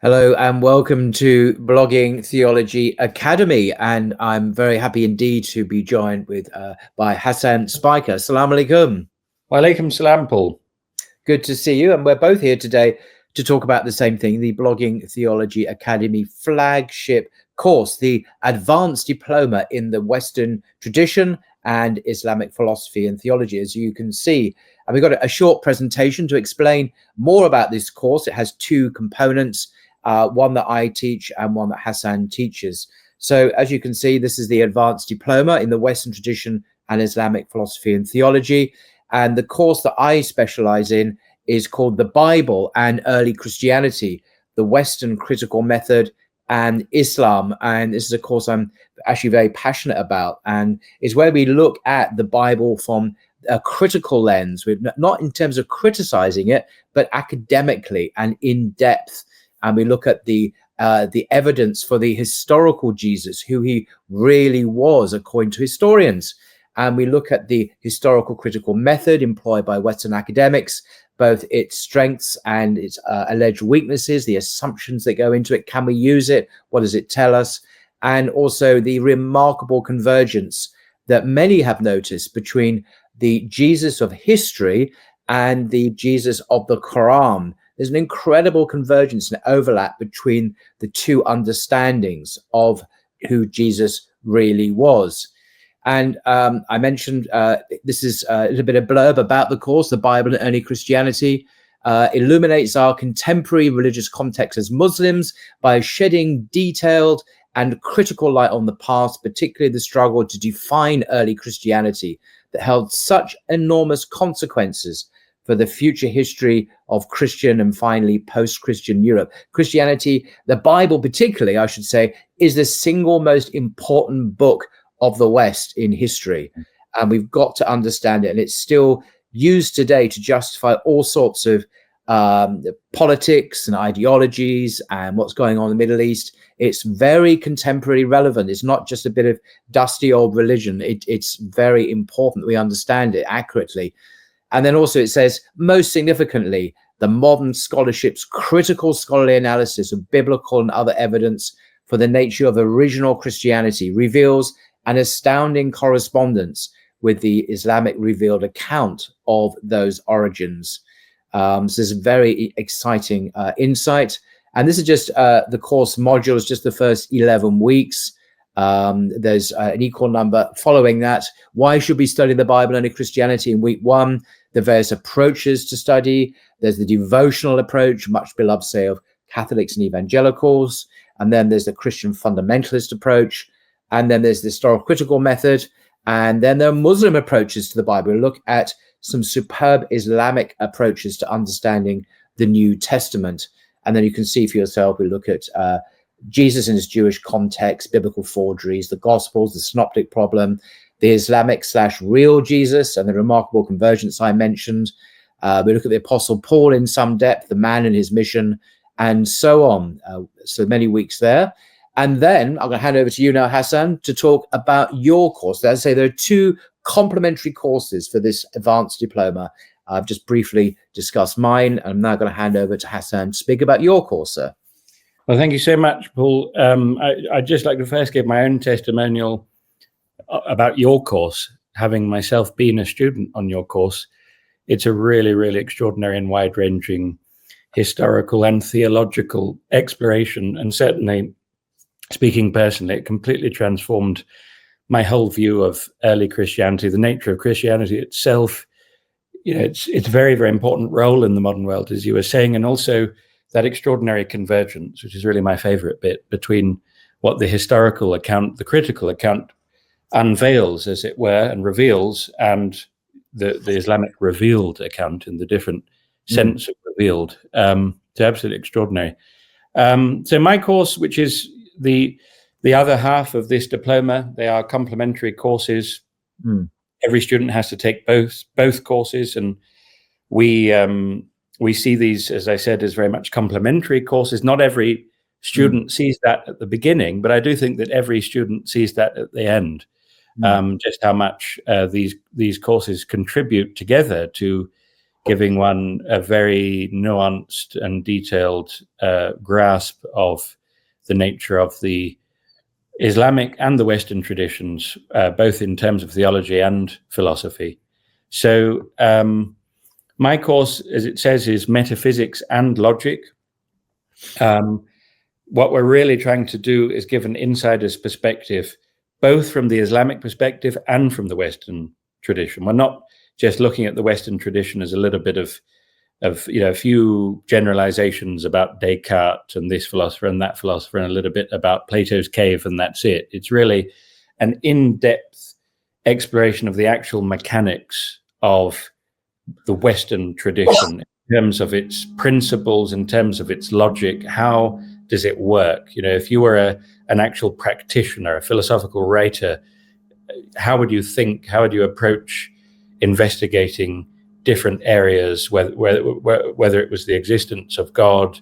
Hello and welcome to Blogging Theology Academy. And I'm very happy indeed to be joined by Hassan Spiker. Assalamu alaikum. Wa alaikum salam, Paul. Good to see you. And we're both here today to talk about the same thing, the Blogging Theology Academy flagship course, the Advanced Diploma in the Western Tradition and Islamic Philosophy and Theology, as you can see. And we've got a short presentation to explain more about this course. It has two components. One that I teach and one that Hassan teaches. So as you can see, this is the Advanced Diploma in the Western Tradition and Islamic Philosophy and Theology. And the course that I specialize in is called The Bible and Early Christianity, the Western Critical Method and Islam. And this is a course I'm actually very passionate about. And it's where we look at the Bible from a critical lens, not in terms of criticizing it, but academically and in depth. And we look at the evidence for the historical Jesus, who he really was, according to historians. And we look at the historical critical method employed by Western academics, both its strengths and its alleged weaknesses, the assumptions that go into it. Can we use it? What does it tell us? And also the remarkable convergence that many have noticed between the Jesus of history and the Jesus of the Quran. There's an incredible convergence and overlap between the two understandings of who Jesus really was. And I mentioned this is a little bit of blurb about the course. The Bible and Early Christianity illuminates our contemporary religious context as Muslims by shedding detailed and critical light on the past, particularly the struggle to define early Christianity that held such enormous consequences for the future history of Christian and finally post-Christian Europe. Christianity, the Bible particularly, I should say, is the single most important book of the West in history. And we've got to understand it. And it's still used today to justify all sorts of politics and ideologies and what's going on in the Middle East. It's very contemporary relevant. It's not just a bit of dusty old religion. It's very important that we understand it accurately. And then also it says, most significantly, the modern scholarship's critical scholarly analysis of biblical and other evidence for the nature of original Christianity reveals an astounding correspondence with the Islamic revealed account of those origins. So this is very exciting insight. And this is just the course modules, just the first 11 weeks. There's an equal number following that. Why should we study the Bible and Christianity in week 1? The various approaches to study. There's the devotional approach, much beloved, say, of Catholics and evangelicals. And then there's the Christian fundamentalist approach. And then there's the historical critical method. And then there are Muslim approaches to the Bible. We look at some superb Islamic approaches to understanding the New Testament. And then you can see for yourself, we look at Jesus in his Jewish context, biblical forgeries, the Gospels, the synoptic problem, the Islamic/real Jesus, and the remarkable convergence I mentioned. We look at the Apostle Paul in some depth, the man and his mission, and so on. So many weeks there. And then I'm going to hand over to you now, Hassan, to talk about your course. As I say, there are two complementary courses for this Advanced Diploma. I've just briefly discussed mine. I'm now going to hand over to Hassan to speak about your course, sir. Well, thank you so much, Paul. I'd just like to first give my own testimonial about your course, having myself been a student on your course. It's a really, really extraordinary and wide-ranging historical and theological exploration. And certainly, speaking personally, it completely transformed my whole view of early Christianity, the nature of Christianity itself. You know, it's very, very important role in the modern world, as you were saying, and also that extraordinary convergence, which is really my favorite bit, between what the historical account, the critical account, unveils, as it were, and reveals, and the Islamic revealed account in the different sense of revealed. It's absolutely extraordinary. So my course, which is the other half of this diploma, they are complementary courses. Every student has to take both courses, and we see these, as I said, as very much complementary courses. Not every student sees that at the beginning, but I do think that every student sees that at the end. Just how much these courses contribute together to giving one a very nuanced and detailed grasp of the nature of the Islamic and the Western traditions, both in terms of theology and philosophy. So my course, as it says, is Metaphysics and Logic. What we're really trying to do is give an insider's perspective, both from the Islamic perspective and from the Western tradition. We're not just looking at the Western tradition as a little bit of a few generalizations about Descartes and this philosopher and that philosopher, and a little bit about Plato's cave, and that's it. It's really an in-depth exploration of the actual mechanics of the Western tradition in terms of its principles, in terms of its logic. How does it work? If you were an actual practitioner, a philosophical writer, how would you think? How would you approach investigating different areas, whether it was the existence of God,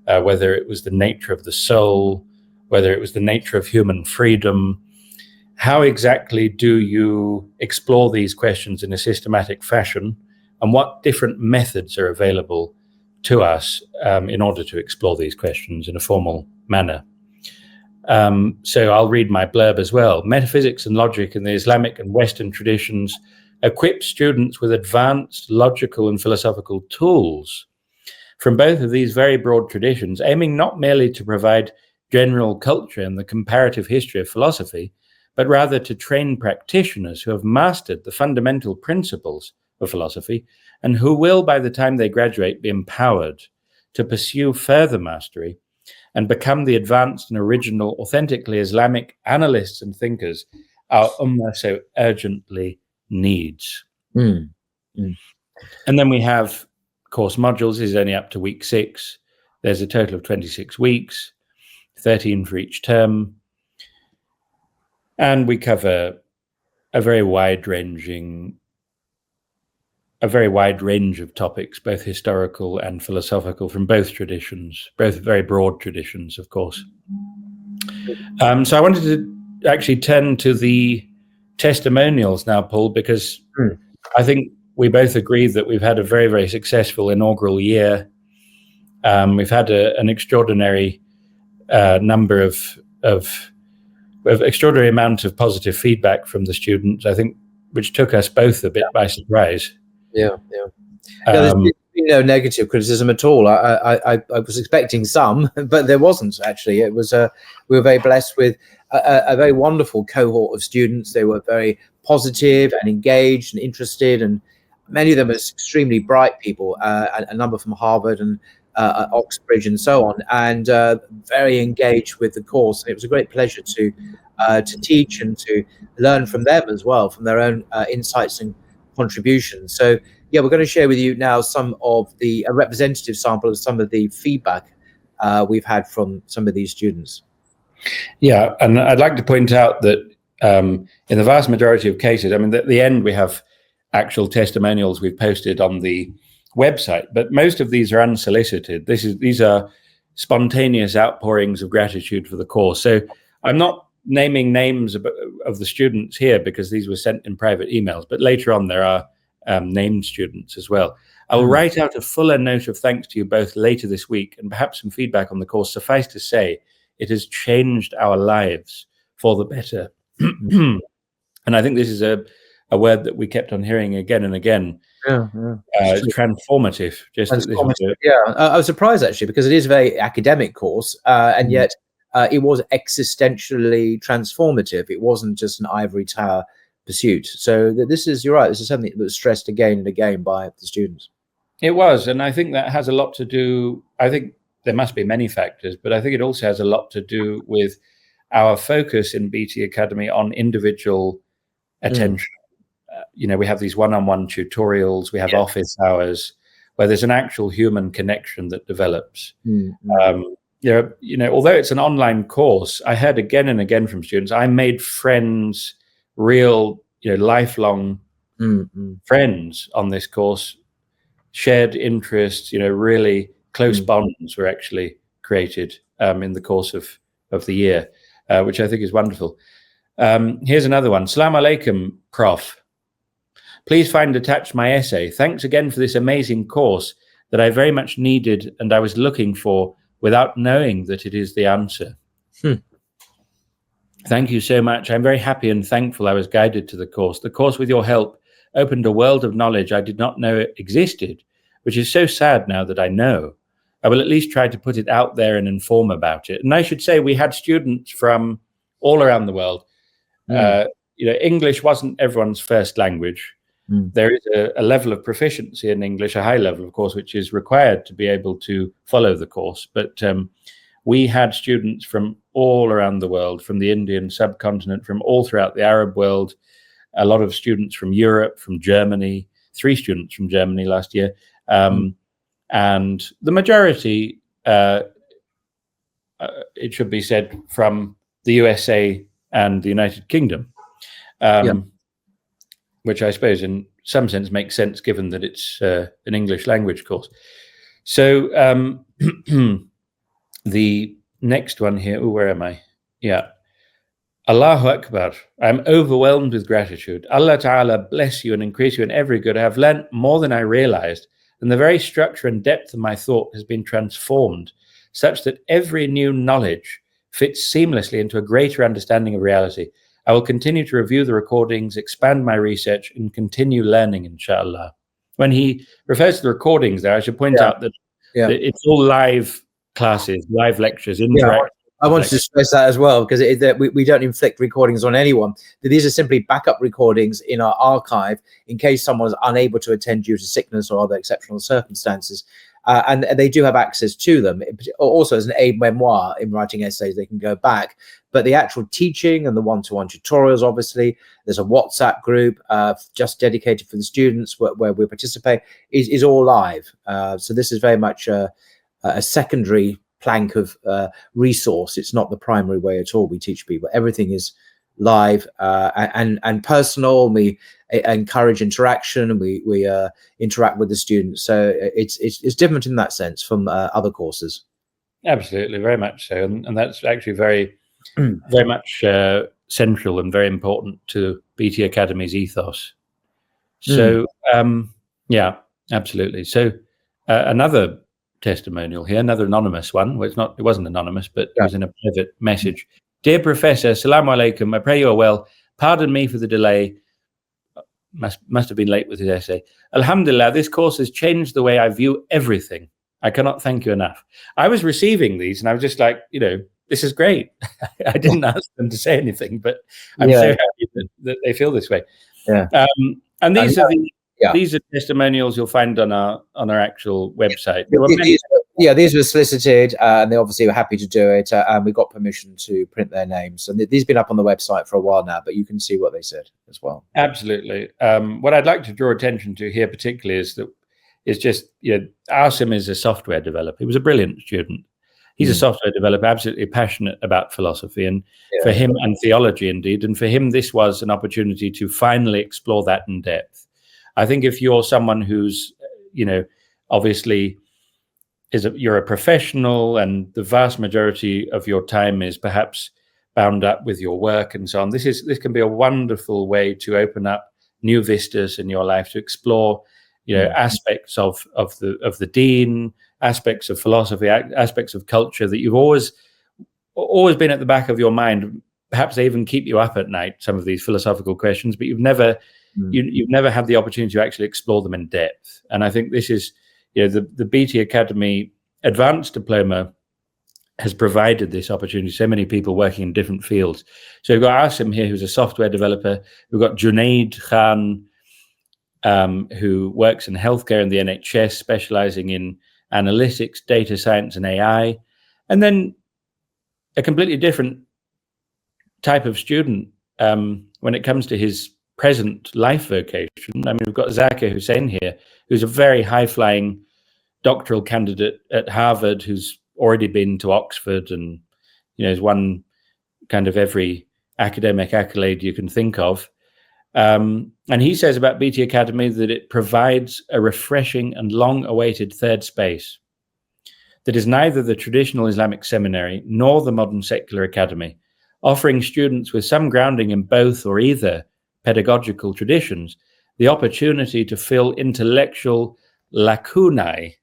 whether it was the nature of the soul, whether it was the nature of human freedom? How exactly do you explore these questions in a systematic fashion, and what different methods are available to us in order to explore these questions in a formal manner? So I'll read my blurb as well. Metaphysics and Logic in the Islamic and Western traditions equip students with advanced logical and philosophical tools from both of these very broad traditions, aiming not merely to provide general culture and the comparative history of philosophy, but rather to train practitioners who have mastered the fundamental principles of philosophy and who will, by the time they graduate, be empowered to pursue further mastery and become the advanced and original, authentically Islamic analysts and thinkers our Ummah so urgently needs. And then we have course modules. This is only up to week 6. There's a total of 26 weeks, 13 for each term. And we cover a very wide range of topics, both historical and philosophical, from both traditions, both very broad traditions, of course. So I wanted to actually turn to the testimonials now, Paul, because I think we both agree that we've had a very, very successful inaugural year. We've had an extraordinary number of extraordinary amount of positive feedback from the students, I think, which took us both a bit by surprise. Yeah. There's been no negative criticism at all. I was expecting some, but there wasn't actually. It was we were very blessed with a very wonderful cohort of students. They were very positive and engaged and interested, and many of them are extremely bright people. A number from Harvard and Oxbridge and so on, and very engaged with the course. It was a great pleasure to teach and to learn from them as well, from their own insights and contributions. So yeah, we're going to share with you now some of a representative sample of some of the feedback we've had from some of these students. Yeah, and I'd like to point out that in the vast majority of cases, I mean, at the end we have actual testimonials we've posted on the website, but most of these are unsolicited. These are spontaneous outpourings of gratitude for the course. So I'm not naming names of the students here because these were sent in private emails, but later on there are named students as well. I will write out a fuller note of thanks to you both later this week, and perhaps some feedback on the course. Suffice to say, it has changed our lives for the better. And I think this is a word that we kept on hearing again and again. Transformative. I was surprised actually, because it is a very academic course, and yet it was existentially transformative. It wasn't just an ivory tower pursuit. So you're right, this is something that was stressed again and again by the students. It was, and I think that has a lot to do, I think there must be many factors, but I think it also has a lot to do with our focus in BT Academy on individual attention. We have these one-on-one tutorials, we have office hours where there's an actual human connection that develops. Although it's an online course, I heard again and again from students, I made friends, real, lifelong friends on this course, shared interests, really close bonds were actually created in the course of the year, which I think is wonderful. Here's another one. Assalamu alaikum, Prof. Please find attached my essay. Thanks again for this amazing course that I very much needed and I was looking for without knowing that it is the answer. Thank you so much. I'm very happy and thankful I was guided to the course. The course, with your help, opened a world of knowledge I did not know existed, which is so sad now that I know. I will at least try to put it out there and inform about it. And I should say we had students from all around the world. English wasn't everyone's first language. There is a level of proficiency in English, a high level, of course, which is required to be able to follow the course. But we had students from all around the world, from the Indian subcontinent, from all throughout the Arab world, a lot of students from Europe, from Germany, 3 students from Germany last year. And the majority, it should be said, from the USA and the United Kingdom, which I suppose in some sense makes sense given that it's an English language course. So the next one here, where am I? Yeah. Allahu Akbar. I'm overwhelmed with gratitude. Allah Ta'ala bless you and increase you in every good. I have learnt more than I realized, and the very structure and depth of my thought has been transformed such that every new knowledge fits seamlessly into a greater understanding of reality. I will continue to review the recordings, expand my research, and continue learning, inshallah. When he refers to the recordings there, I should point out that it's all live classes, live lectures, interactive. I wanted to stress that as well, because we don't inflict recordings on anyone. These are simply backup recordings in our archive in case someone's unable to attend due to sickness or other exceptional circumstances. And they do have access to them. Also, as an aid memoir in writing essays, they can go back. But the actual teaching and the one-to-one tutorials, obviously, there's a WhatsApp group just dedicated for the students where we participate, is all live. So this is very much a secondary plank of resource. It's not the primary way at all we teach people. Everything is live and personal. We encourage interaction, and we interact with the students. So it's different in that sense from other courses. Absolutely, very much so, and that's actually very much central and very important to BT Academy's ethos. So yeah, absolutely. So another testimonial here, another anonymous one. Well, it wasn't anonymous, but it was in a private message. Dear Professor, Assalamu alaikum. I pray you are well. Pardon me for the delay. Must have been late with his essay. Alhamdulillah, this course has changed the way I view everything. I cannot thank you enough. I was receiving these and I was just like, this is great. I didn't ask them to say anything, but I'm so happy that they feel this way. And these are these are testimonials you'll find on our actual website. These were solicited, and they obviously were happy to do it, and we got permission to print their names. And these have been up on the website for a while now, but you can see what they said as well. Absolutely. What I'd like to draw attention to here particularly is just, Asim is a software developer. He was a brilliant student. He's a software developer, absolutely passionate about philosophy, and for him, and theology indeed. And for him, this was an opportunity to finally explore that in depth. I think if you're someone who's, obviously you're a professional and the vast majority of your time is perhaps bound up with your work and so on, this can be a wonderful way to open up new vistas in your life, to explore, aspects of the deen, aspects of philosophy, aspects of culture that you've always been at the back of your mind. Perhaps they even keep you up at night, some of these philosophical questions, but you've never had the opportunity to actually explore them in depth. And I think this is, the BT Academy Advanced Diploma has provided this opportunity. So many people working in different fields. So we've got Asim here, who's a software developer. We've got Junaid Khan, who works in healthcare in the NHS, specializing in analytics, data science, and AI. And then a completely different type of student when it comes to his present life vocation. I mean, we've got Zakir Hussain here, who's a very high-flying doctoral candidate at Harvard, who's already been to Oxford and, has won kind of every academic accolade you can think of. And he says about BT Academy that it provides a refreshing and long-awaited third space that is neither the traditional Islamic seminary nor the modern secular academy, offering students with some grounding in both or either pedagogical traditions the opportunity to fill intellectual lacunae.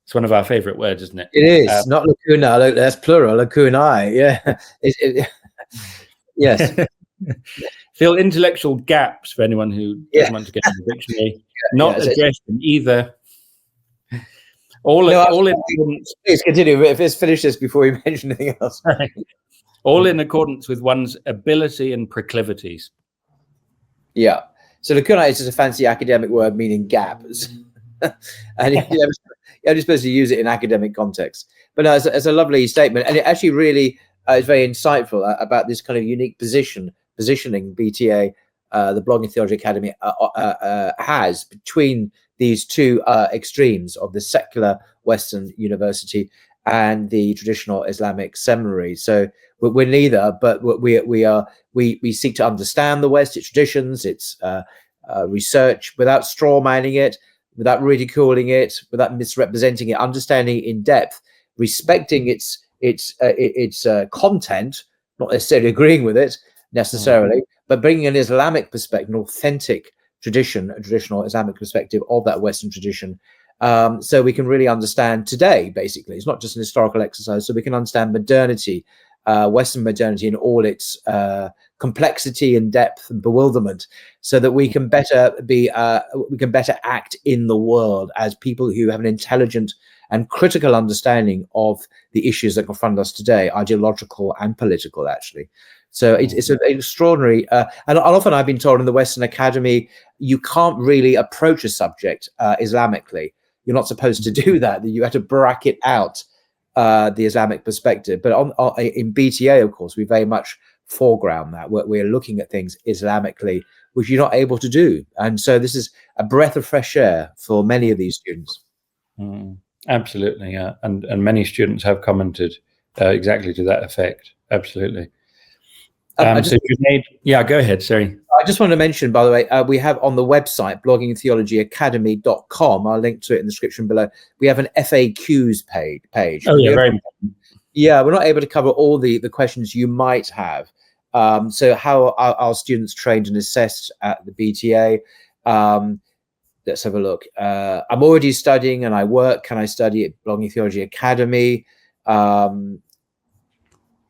It's one of our favorite words, isn't it? It is not lacuna. That's plural. Lacunae. Yeah. Yes. Fill intellectual gaps for anyone who doesn't want to get in the dictionary. Not addressed in either. Please continue. Let's finish this before we mention anything else. All in accordance with one's ability and proclivities. Yeah. So lacunae is just a fancy academic word meaning gaps. And you're only supposed to use it in academic context. But no, it's a lovely statement. And it actually really is very insightful about this kind of unique positioning BTA, the Blogging Theology Academy, has between these two extremes of the secular Western university and the traditional Islamic seminary. So we're neither, but we seek to understand the West, its traditions, its research, without straw manning it, without ridiculing it, without misrepresenting it, understanding it in depth, respecting its content, not necessarily agreeing with it necessarily, but bringing an Islamic perspective, an authentic tradition, a traditional Islamic perspective of that Western tradition, so we can really understand today. Basically, it's not just an historical exercise, so we can understand modernity, Western modernity in all its complexity and depth and bewilderment, so that we can better act in the world as people who have an intelligent and critical understanding of the issues that confront us today, ideological and political, actually. So it's an extraordinary, and often I've been told in the Western Academy, you can't really approach a subject Islamically. You're not supposed to do that. You have to bracket out the Islamic perspective. But in BTA, of course, we very much foreground that. We're looking at things Islamically, which you're not able to do. And so this is a breath of fresh air for many of these students. Absolutely, yeah. And many students have commented exactly to that effect. Absolutely. So Junaid, go ahead, sorry. I just want to mention, by the way, we have on the website, bloggingtheologyacademy.com, I'll link to it in the description below, we have an FAQs page. Oh, yeah, very important. Yeah, we're not able to cover all the questions you might have. So how are our students trained and assessed at the BTA? Let's have a look. I'm already studying and I work. Can I study at Blogging Theology Academy?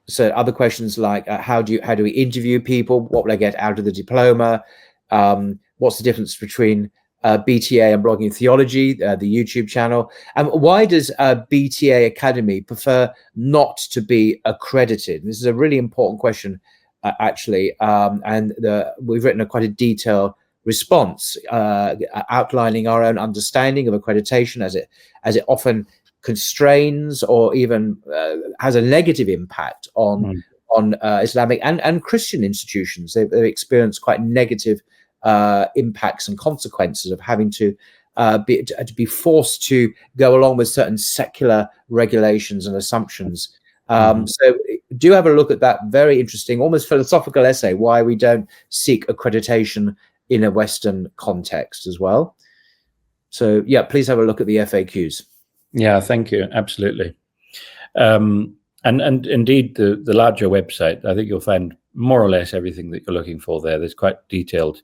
So other questions like how do we interview people? What will I get out of the diploma? What's the difference between BTA and Blogging Theology, the YouTube channel? And why does BTA Academy prefer not to be accredited? This is a really important question, actually. And we've written quite a detailed response outlining our own understanding of accreditation, as it often constrains or even has a negative impact on Islamic and Christian institutions. They've experienced quite negative impacts and consequences of having to be forced to go along with certain secular regulations and assumptions. So do have a look at that very interesting, almost philosophical essay, why we don't seek accreditation in a Western context as well. So yeah, please have a look at the FAQs. Yeah, thank you. Absolutely. And indeed, the larger website, I think you'll find more or less everything that you're looking for there. There's quite detailed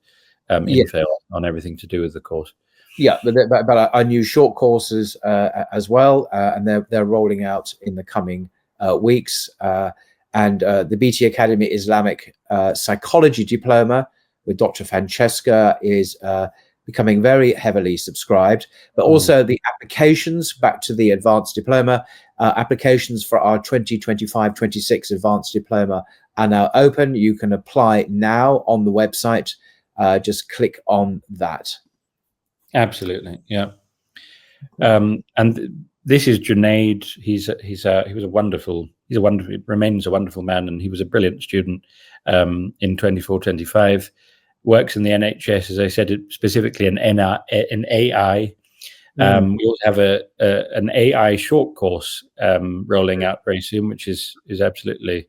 info on everything to do with the course. Yeah, but our new short courses as well, and they're rolling out in the coming weeks. And the BT Academy Islamic Psychology Diploma with Dr. Francesca is becoming very heavily subscribed, but also the applications back to the advanced diploma, applications for our 2025-26 advanced diploma are now open. You can apply now on the website. Just click on that. Absolutely, yeah. And this is Junaid. He remains a wonderful man, and he was a brilliant student in 24-25. Works in the NHS, as I said, specifically in AI. We also have an AI short course rolling out very soon, which is absolutely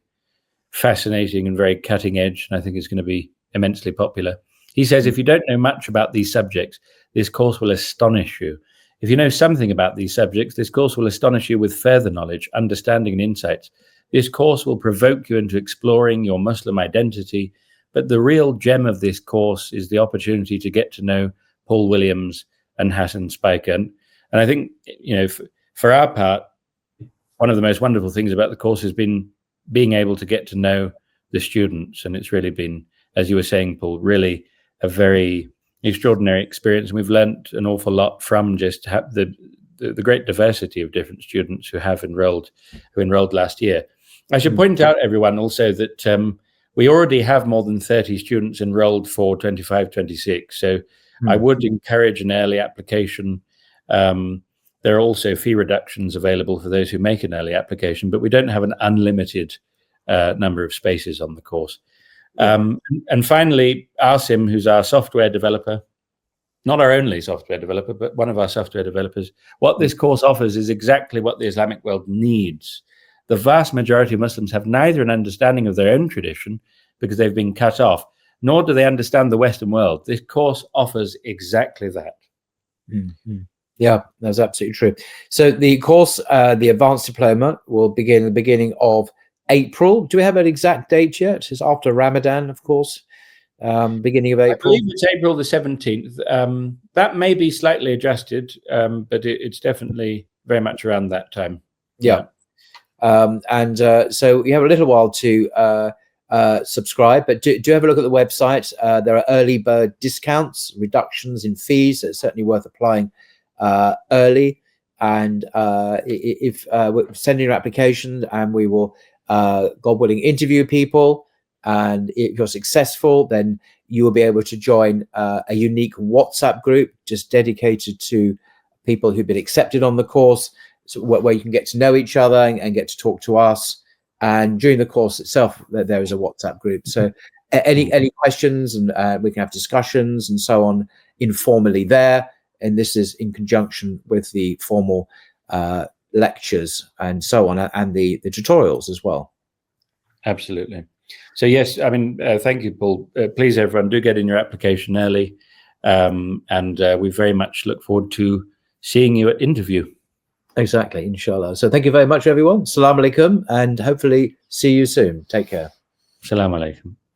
fascinating and very cutting edge, and I think is going to be immensely popular. He says, if you don't know much about these subjects, this course will astonish you. If you know something about these subjects, this course will astonish you with further knowledge, understanding, and insights. This course will provoke you into exploring your Muslim identity, But the real gem of this course is the opportunity to get to know Paul Williams and Hassan Spiker. And I think, for our part, one of the most wonderful things about the course has been being able to get to know the students. And it's really been, as you were saying, Paul, really a very extraordinary experience. And we've learned an awful lot from just the great diversity of different students who enrolled last year. I should point out, everyone, also that we already have more than 30 students enrolled for 25-26. So I would encourage an early application. There are also fee reductions available for those who make an early application, but we don't have an unlimited number of spaces on the course. And finally, Asim, who's our software developer, not our only software developer, but one of our software developers, what this course offers is exactly what the Islamic world needs. The vast majority of Muslims have neither an understanding of their own tradition because they've been cut off, nor do they understand the Western world. This course offers exactly that. Yeah, that's absolutely true. So the course, the Advanced Diploma, will begin at the beginning of April. Do we have an exact date yet? It's after Ramadan, of course. Beginning of April. I believe it's April the 17th. That may be slightly adjusted, but it's definitely very much around that time. Yeah. So you have a little while to subscribe, but do have a look at the website. There are early bird discounts, reductions in fees. It's certainly worth applying early. And if send in your application, and we will, God willing, interview people. And if you're successful, then you will be able to join a unique WhatsApp group just dedicated to people who've been accepted on the course, so where you can get to know each other and get to talk to us. And during the course itself, there is a WhatsApp group. So any questions, and we can have discussions and so on informally there. And this is in conjunction with the formal lectures and so on, and the tutorials as well. Absolutely. So yes, I mean, thank you, Paul. Please, everyone, do get in your application early. And we very much look forward to seeing you at interview. Exactly, inshallah. So thank you very much, everyone. Assalamu alaikum, and hopefully see you soon. Take care. Assalamu alaikum.